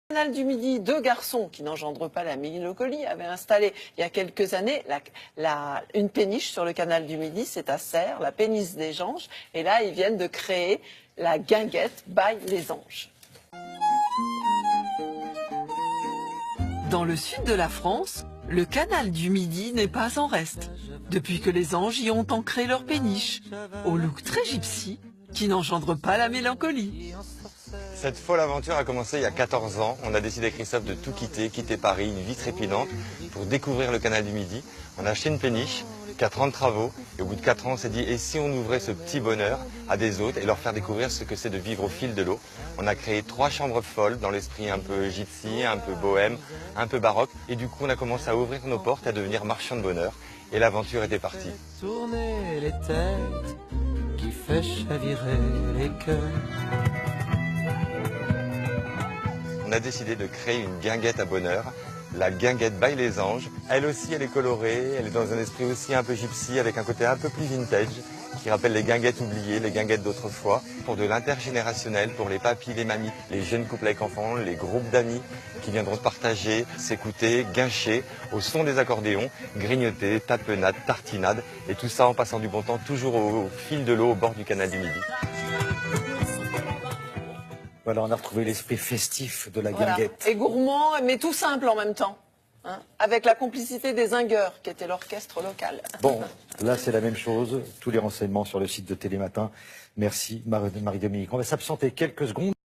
Canal du Midi, deux garçons qui n'engendrent pas la mélancolie avaient installé il y a quelques années une péniche sur le canal du Midi, c'est à Serres, la péniche des Anges, et là ils viennent de créer la guinguette by les Anges. Dans le sud de la France, le canal du Midi n'est pas en reste, depuis que les Anges y ont ancré leur péniche, au look très gypsy, qui n'engendre pas la mélancolie. Cette folle aventure a commencé il y a 14 ans. On a décidé, Christophe, de tout quitter Paris, une vie trépidante, pour découvrir le canal du Midi. On a acheté une péniche, 4 ans de travaux, et au bout de 4 ans, on s'est dit, et si on ouvrait ce petit bonheur à des autres et leur faire découvrir ce que c'est de vivre au fil de l'eau. On a créé 3 chambres folles, dans l'esprit un peu gypsy, un peu bohème, un peu baroque, et du coup, on a commencé à ouvrir nos portes, à devenir marchands de bonheur, et l'aventure était partie. Tourner les têtes, qui fait chavirer les cœurs. On a décidé de créer une guinguette à bonheur, la guinguette by les Anges. Elle aussi, elle est colorée, elle est dans un esprit aussi un peu gypsy, avec un côté un peu plus vintage, qui rappelle les guinguettes oubliées, les guinguettes d'autrefois, pour de l'intergénérationnel, pour les papis, les mamies, les jeunes couples avec enfants, les groupes d'amis qui viendront partager, s'écouter, guincher, au son des accordéons, grignoter, tapenade, tartinade, et tout ça en passant du bon temps, toujours au fil de l'eau, au bord du canal du Midi. Voilà, on a retrouvé l'esprit festif de la guinguette. Et gourmand, mais tout simple en même temps. Hein, avec la complicité des Zingueurs, qui était l'orchestre local. Bon, là c'est la même chose. Tous les renseignements sur le site de Télématin. Merci Marie-Dominique. On va s'absenter quelques secondes.